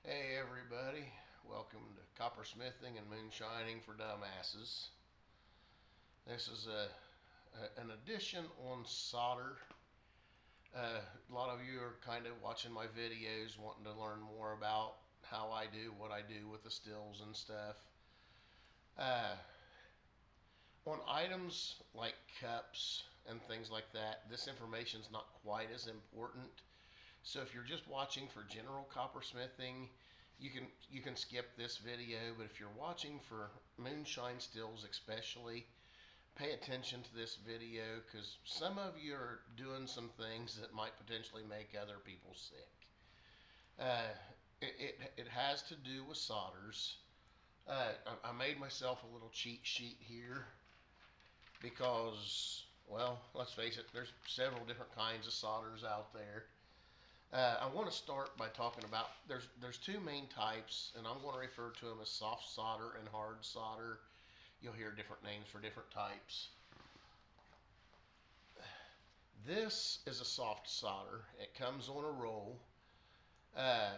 Hey everybody, welcome to coppersmithing and moonshining for dumbasses. This is an edition on solder. A lot of you are kind of watching my videos wanting to learn more about how I do what I do with the stills and stuff. Uh, on items like cups and things like that, this information is not quite as important. So if you're just watching for general coppersmithing, you can skip this video. But if you're watching for moonshine stills especially, pay attention to this video because some of you are doing some things that might potentially make other people sick. Uh, it has to do with solders. I made myself a little cheat sheet here because, well, let's face it, there's several different kinds of solders out there. I want to start by talking about there's two main types, and I'm going to refer to them as soft solder and hard solder. You'll hear different names for different types. This is a soft solder. It comes on a roll. Uh,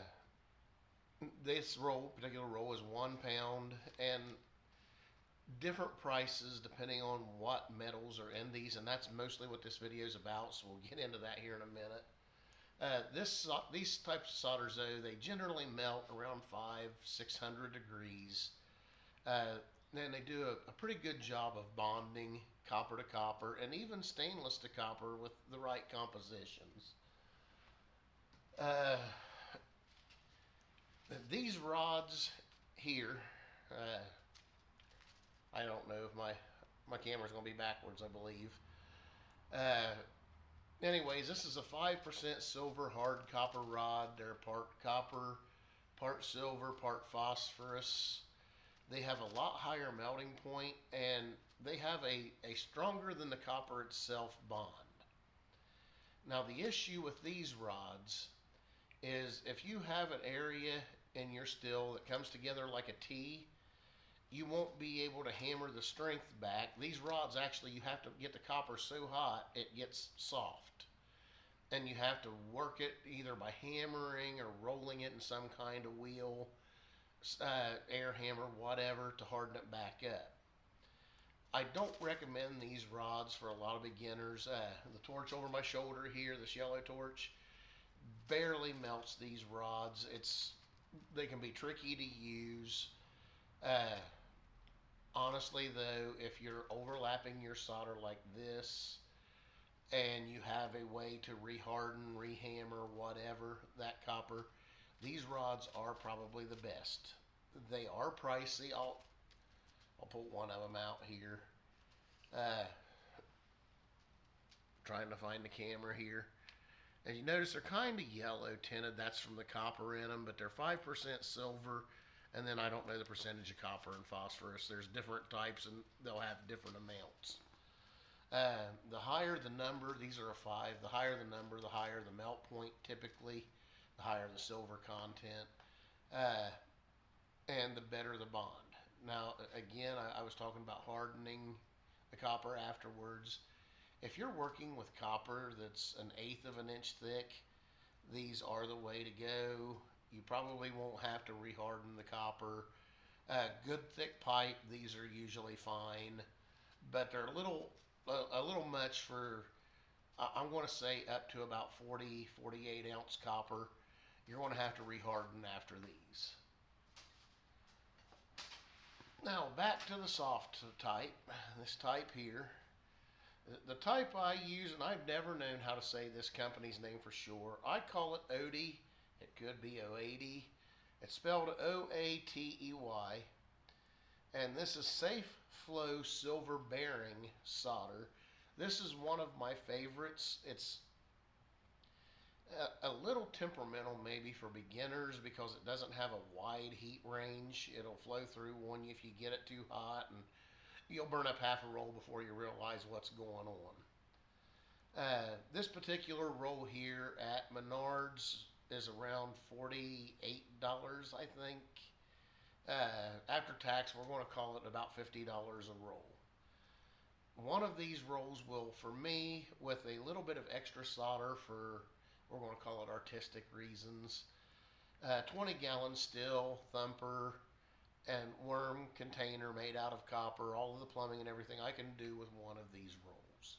this particular roll, is 1 pound, and different prices depending on what metals are in these, and that's mostly what this video is about. So we'll get into that here in a minute. These types of solders, though, they generally melt around 500-600 degrees. And they do a pretty good job of bonding copper to copper and even stainless to copper with the right compositions. These rods here, I don't know if my camera's going to be backwards, I believe. Anyways, this is a 5% silver hard copper rod. They're part copper, part silver, part phosphorus. They have a lot higher melting point, and they have a stronger than the copper itself bond. Now, the issue with these rods is if you have an area in your still that comes together like a T, you won't be able to hammer the strength back. These rods, actually, you have to get the copper so hot it gets soft. And you have to work it either by hammering or rolling it in some kind of wheel, air hammer, whatever, to harden it back up. I don't recommend these rods for a lot of beginners. The torch over my shoulder here, this yellow torch, barely melts these rods. They can be tricky to use. Honestly, though, if you're overlapping your solder like this and you have a way to reharden, rehammer, whatever, that copper, these rods are probably the best. They are pricey. I'll pull one of them out here. Trying to find the camera here. As you notice, they're kind of yellow tinted. That's from the copper in them, but they're 5% silver. And then I don't know the percentage of copper and phosphorus. There's different types, and they'll have different amounts. The higher the number, these are a 5. The higher the number, the higher the melt point typically, the higher the silver content, and the better the bond. Now, again, I was talking about hardening the copper afterwards. If you're working with copper that's 1/8 of an inch thick, these are the way to go. You probably won't have to reharden the copper. Good thick pipe, these are usually fine, but they're a little much for, I'm going to say up to about 48 ounce copper. You're going to have to reharden after these. Now back to the soft type, this type here. The type I use, and I've never known how to say this company's name for sure. I call it Oatey. It could be O80. It's spelled O-A-T-E-Y. And this is Safe Flow Silver Bearing Solder. This is one of my favorites. It's a little temperamental maybe for beginners because it doesn't have a wide heat range. It'll flow through on you if you get it too hot, and you'll burn up half a roll before you realize what's going on. This particular roll here at Menards is around $48, I think. After tax, we're going to call it about $50 a roll. One of these rolls will, for me, with a little bit of extra solder for, we're going to call it artistic reasons, 20-gallon still, thumper, and worm container made out of copper, all of the plumbing and everything I can do with one of these rolls.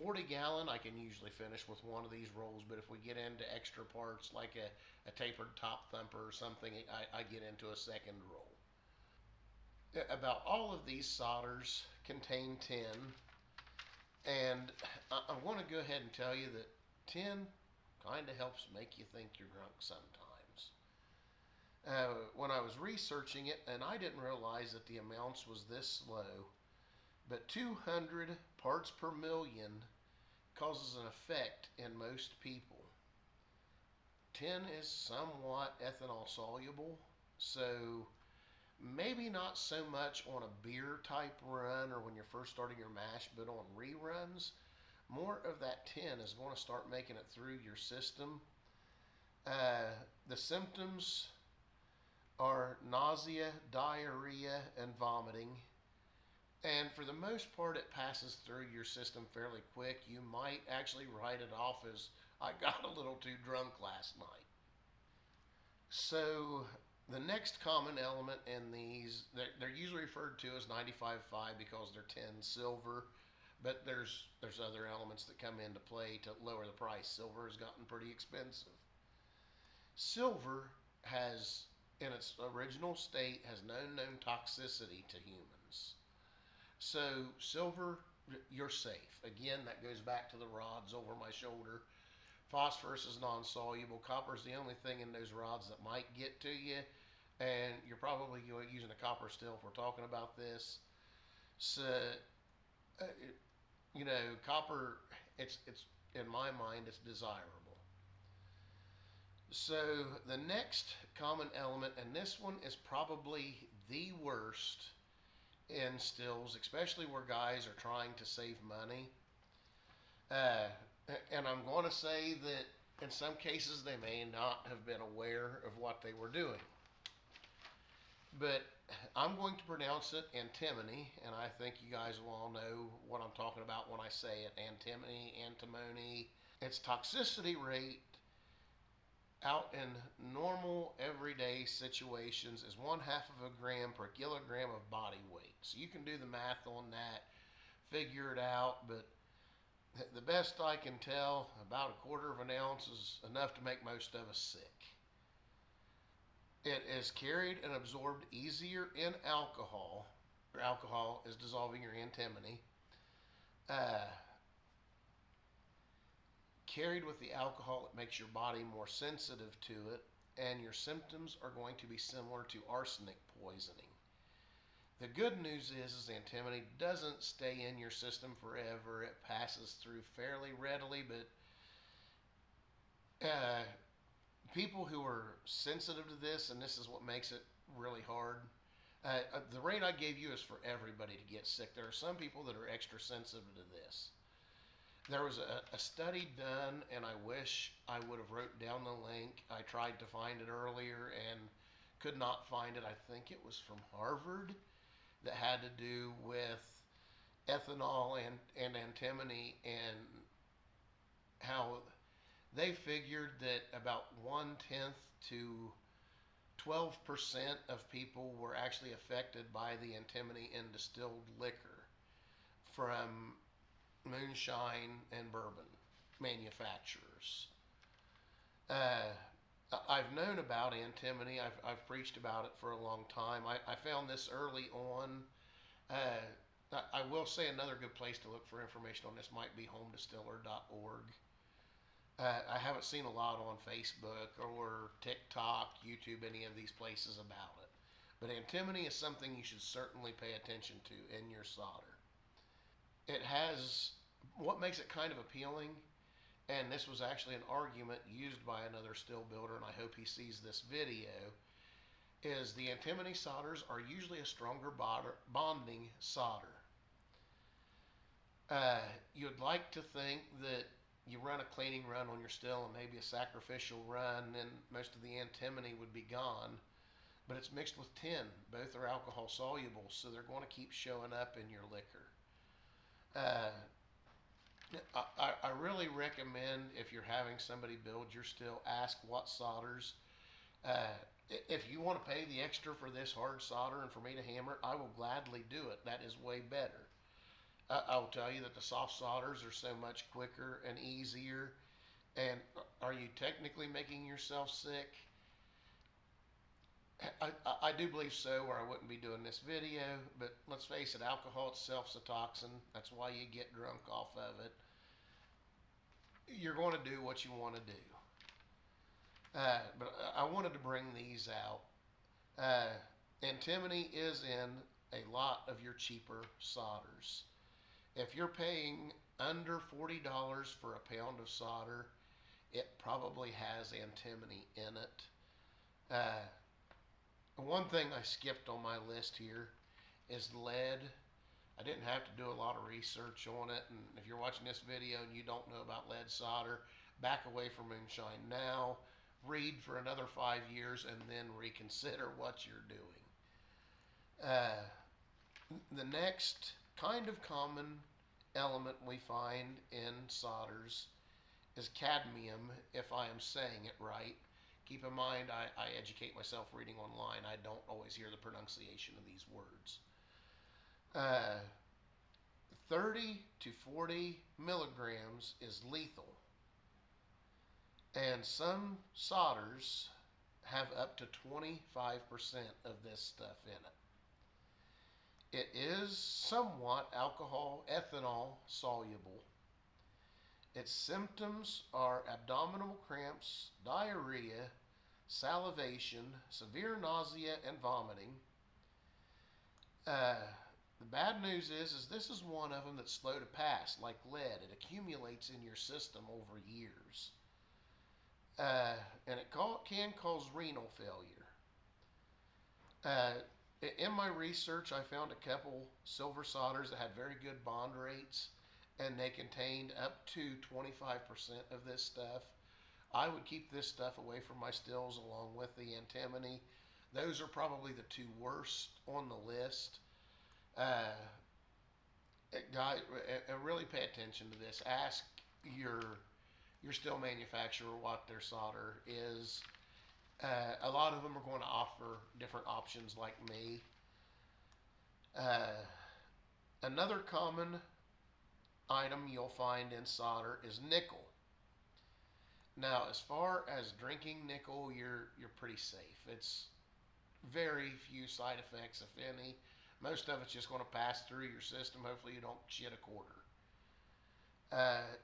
40-gallon I can usually finish with one of these rolls, but if we get into extra parts like a tapered top thumper or something, I get into a second roll. About all of these solders contain tin, and I want to go ahead and tell you that tin kind of helps make you think you're drunk sometimes. When I was researching it, and I didn't realize that the amounts was this low, but 200 parts per million causes an effect in most people. Tin is somewhat ethanol soluble, so maybe not so much on a beer type run or when you're first starting your mash, but on reruns, more of that tin is going to start making it through your system. The symptoms are nausea, diarrhea, and vomiting. And for the most part, it passes through your system fairly quick. You might actually write it off as I got a little too drunk last night. So the next common element in these, they're usually referred to as 95.5 because they're tin silver, but there's other elements that come into play to lower the price. Silver has gotten pretty expensive. Silver has, in its original state, has no known toxicity to humans. So silver, you're safe. Again, that goes back to the rods over my shoulder. Phosphorus is non-soluble. Copper is the only thing in those rods that might get to you, and you're probably using a copper still if we're talking about this. So, uh, copper, it's in my mind, it's desirable. So the next common element, and this one is probably the worst in stills, especially where guys are trying to save money. Uh, and I'm going to say that in some cases they may not have been aware of what they were doing. But I'm going to pronounce it antimony, and I think you guys will all know what I'm talking about when I say it. Antimony. Its toxicity rate out in normal everyday situations is 1/2 of a gram per kilogram of body weight. So you can do the math on that, figure it out, but the best I can tell, about 1/4 of an ounce is enough to make most of us sick. It is carried and absorbed easier in alcohol. Alcohol is dissolving your antimony. Uh, Carried with the alcohol, it makes your body more sensitive to it, and your symptoms are going to be similar to arsenic poisoning. The good news is antimony doesn't stay in your system forever. It passes through fairly readily, but people who are sensitive to this, and this is what makes it really hard, the rate I gave you is for everybody to get sick. There are some people that are extra sensitive to this. There was a study done, and I wish I would have wrote down the link. I tried to find it earlier and could not find it. I think it was from Harvard that had to do with ethanol and antimony, and how they figured that about 1/10 to 12% of people were actually affected by the antimony in distilled liquor from moonshine and bourbon manufacturers. Uh, I've known about antimony. I've preached about it for a long time. I found this early on. I will say another good place to look for information on this might be homedistiller.org. I haven't seen a lot on Facebook or TikTok, YouTube, any of these places about it. But antimony is something you should certainly pay attention to in your solder. It has what makes it kind of appealing, and this was actually an argument used by another still builder, and I hope he sees this video, is the antimony solders are usually a stronger bonding solder. You'd like to think that you run a cleaning run on your still and maybe a sacrificial run, and most of the antimony would be gone, but it's mixed with tin. Both are alcohol soluble, so they're going to keep showing up in your liquor. I really recommend if you're having somebody build your still, ask what solders. Uh, if you want to pay the extra for this hard solder and for me to hammer it, I will gladly do it. That is way better. I will tell you that the soft solders are so much quicker and easier. And are you technically making yourself sick? I do believe so, or I wouldn't be doing this video. But let's face it, alcohol itself is a toxin. That's why you get drunk off of it. You're going to do what you want to do. But I wanted to bring these out. Uh, Antimony is in a lot of your cheaper solders. If you're paying under $40 for a pound of solder, it probably has antimony in it. One thing I skipped on my list here is lead. I didn't have to do a lot of research on it, and if you're watching this video and you don't know about lead solder, back away from moonshine now, read for another 5 years, and then reconsider what you're doing. The next kind of common element we find in solders is cadmium, if I am saying it right. Keep in mind, I educate myself reading online. I don't always hear the pronunciation of these words. 30 to 40 milligrams is lethal. And some solders have up to 25% of this stuff in it. It is somewhat ethanol soluble. Its symptoms are abdominal cramps, diarrhea, salivation, severe nausea, and vomiting. The bad news is this is one of them that's slow to pass, like lead. It accumulates in your system over years. And it can cause renal failure. In my research, I found a couple silver solders that had very good bond rates, and they contained up to 25% of this stuff. I would keep this stuff away from my stills along with the antimony. Those are probably the two worst on the list. Guys, really pay attention to this. Ask your still manufacturer what their solder is. A lot of them are going to offer different options like me. Another common item you'll find in solder is nickel. Now, as far as drinking nickel, you're pretty safe. It's very few side effects, if any. Most of it's just going to pass through your system. Hopefully you don't shit a quarter.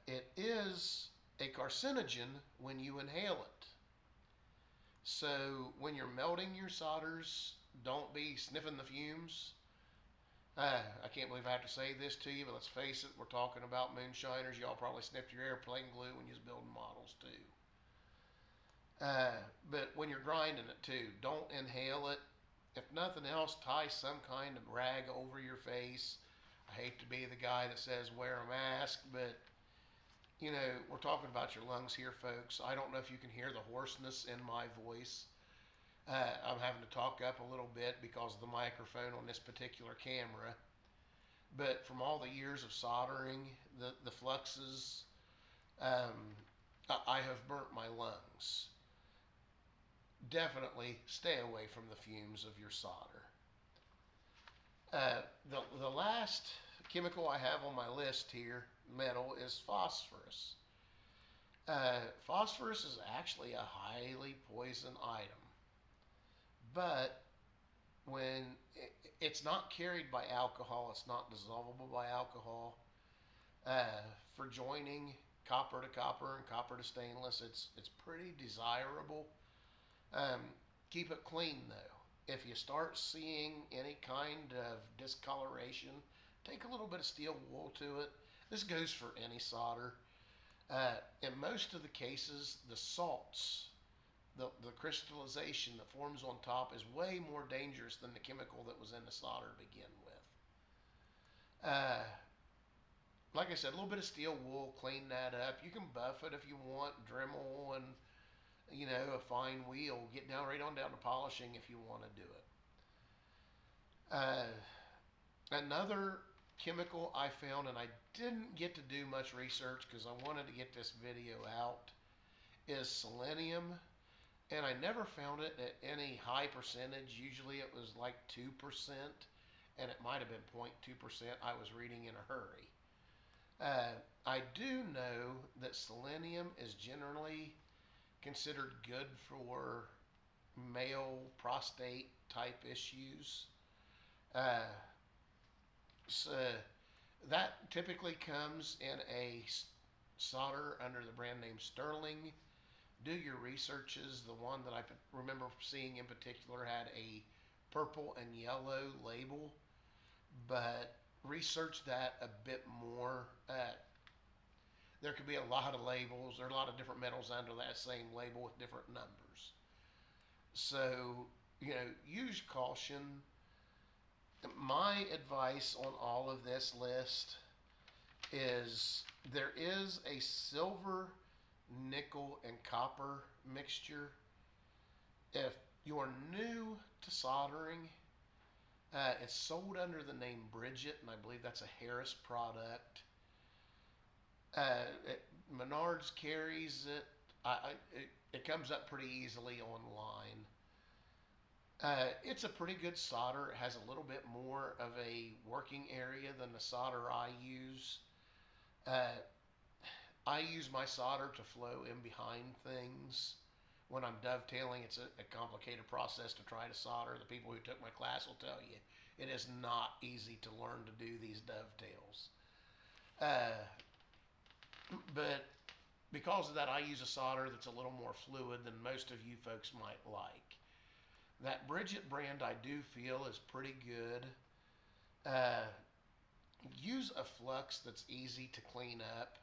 It is a carcinogen when you inhale it. So when you're melting your solders, don't be sniffing the fumes. I can't believe I have to say this to you, but let's face it, we're talking about moonshiners. Y'all probably sniffed your airplane glue when you was building models too. But when you're grinding it too, don't inhale it. If nothing else, tie some kind of rag over your face. I hate to be the guy that says wear a mask, but you know, we're talking about your lungs here, folks. I don't know if you can hear the hoarseness in my voice. I'm having to talk up a little bit because of the microphone on this particular camera. But from all the years of soldering, the fluxes, I have burnt my lungs. Definitely stay away from the fumes of your solder. The last chemical I have on my list here, metal, is phosphorus. Phosphorus is actually a highly poison item. But when it's not carried by alcohol, it's not dissolvable by alcohol. For joining copper to copper and copper to stainless, it's pretty desirable. Keep it clean though. If you start seeing any kind of discoloration, take a little bit of steel wool to it. This goes for any solder. In most of the cases, the salts, the crystallization that forms on top is way more dangerous than the chemical that was in the solder to begin with. Like I said, a little bit of steel wool, clean that up. You can buff it if you want, Dremel and a fine wheel. Get down right on down to polishing if you want to do it. Another chemical I found, and I didn't get to do much research because I wanted to get this video out, is selenium. And I never found it at any high percentage. Usually it was like 2%, and it might have been 0.2%. I was reading in a hurry. I do know that selenium is generally considered good for male prostate type issues. Uh, so that typically comes in a solder under the brand name Sterling. Do your researches. The one that I remember seeing in particular had a purple and yellow label, but research that a bit more. There could be a lot of labels. There are a lot of different metals under that same label with different numbers. So, use caution. My advice on all of this list is there is a silver, nickel, and copper mixture. If you are new to soldering, it's sold under the name Bridget, and I believe that's a Harris product. Menards carries it. It comes up pretty easily online. It's a pretty good solder. It has a little bit more of a working area than the solder I use. I use my solder to flow in behind things. When I'm dovetailing, it's a complicated process to try to solder. The people who took my class will tell you it is not easy to learn to do these dovetails. But because of that, I use a solder that's a little more fluid than most of you folks might like. That Bridget brand I do feel is pretty good. Use a flux that's easy to clean up.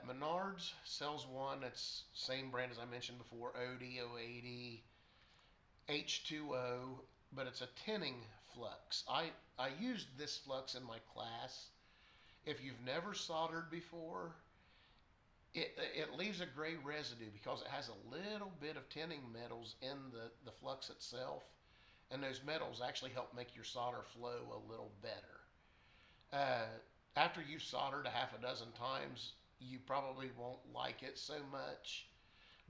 Menards sells one that's same brand as I mentioned before, OD080 H2O, but it's a tinning flux. I used this flux in my class. If you've never soldered before, it leaves a gray residue because it has a little bit of tinning metals in the flux itself, and those metals actually help make your solder flow a little better. After you've soldered a half a dozen times, you probably won't like it so much,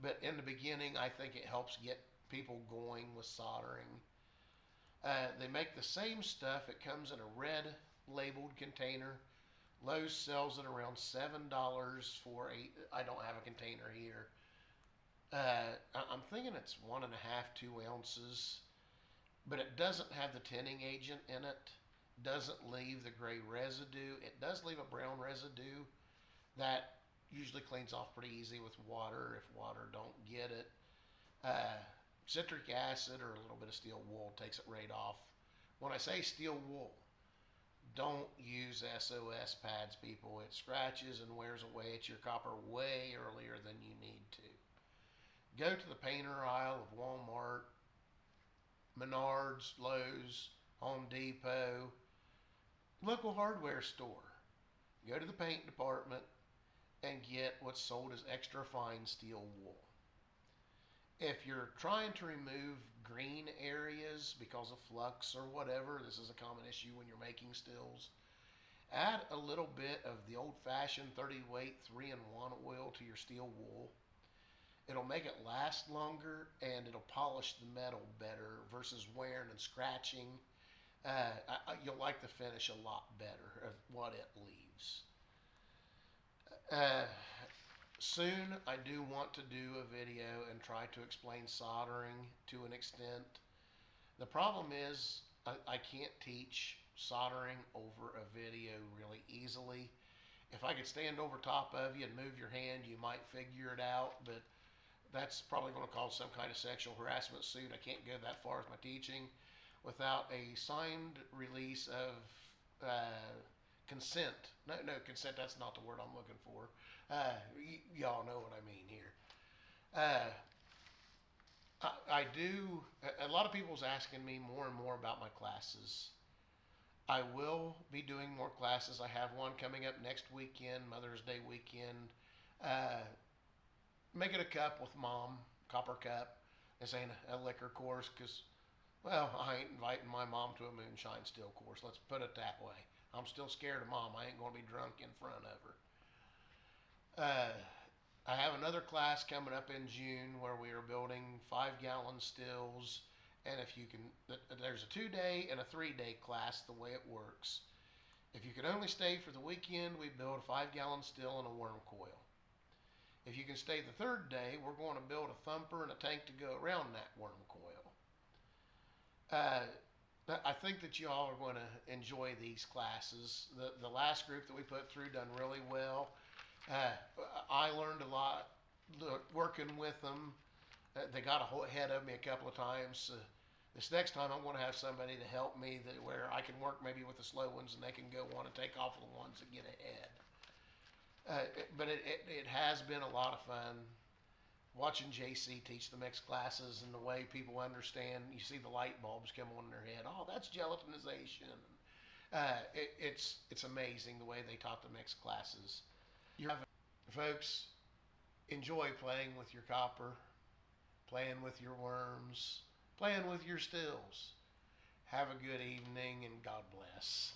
but in the beginning, I think it helps get people going with soldering. They make the same stuff. It comes in a red labeled container. Lowe's sells it around $7 for I don't have a container here. I'm thinking it's 1.5, 2 ounces, but it doesn't have the tinning agent in it. Doesn't leave the gray residue. It does leave a brown residue that usually cleans off pretty easy with water if water don't get it. Citric acid or a little bit of steel wool takes it right off. When I say steel wool, don't use SOS pads, people. It scratches and wears away at your copper way earlier than you need to. Go to the painter aisle of Walmart, Menards, Lowe's, Home Depot, local hardware store. Go to the paint department and get what's sold as extra fine steel wool. If you're trying to remove green areas because of flux or whatever, this is a common issue when you're making stills, add a little bit of the old-fashioned 30 weight 3-in-1 oil to your steel wool. It'll make it last longer and it'll polish the metal better versus wearing and scratching. You'll like the finish a lot better of what it leaves. Soon I do want to do a video and try to explain soldering to an extent. The problem is I can't teach soldering over a video really easily. If I could stand over top of you and move your hand, you might figure it out, but that's probably going to cause some kind of sexual harassment suit. I can't go that far with my teaching without a signed release of consent. No, consent, that's not the word I'm looking for. Y'all know what I mean here. I do, a lot of people's asking me more and more about my classes. I will be doing more classes. I have one coming up next weekend, Mother's Day weekend. Make it a cup with mom, copper cup. This ain't a liquor course because, well, I ain't inviting my mom to a moonshine still course. Let's put it that way. I'm still scared of Mom. I ain't going to be drunk in front of her. Uh, I have another class coming up in June where we are building 5-gallon stills. And if you can, there's a 2-day and a 3-day class the way it works. If you can only stay for the weekend, we build a 5-gallon still and a worm coil. If you can stay the 3rd day, we're going to build a thumper and a tank to go around that worm coil. I think that y'all are going to enjoy these classes. The last group that we put through done really well. I learned a lot working with them. They got ahead of me a couple of times. This next time I'm going to have somebody to help me where I can work maybe with the slow ones and they can go on and take off with the ones that get ahead. But it has been a lot of fun watching JC teach the mixed classes and the way people understand. You see the light bulbs come on in their head. Oh, that's gelatinization. It's amazing the way they taught the mixed classes. Folks, enjoy playing with your copper, playing with your worms, playing with your stills. Have a good evening and God bless.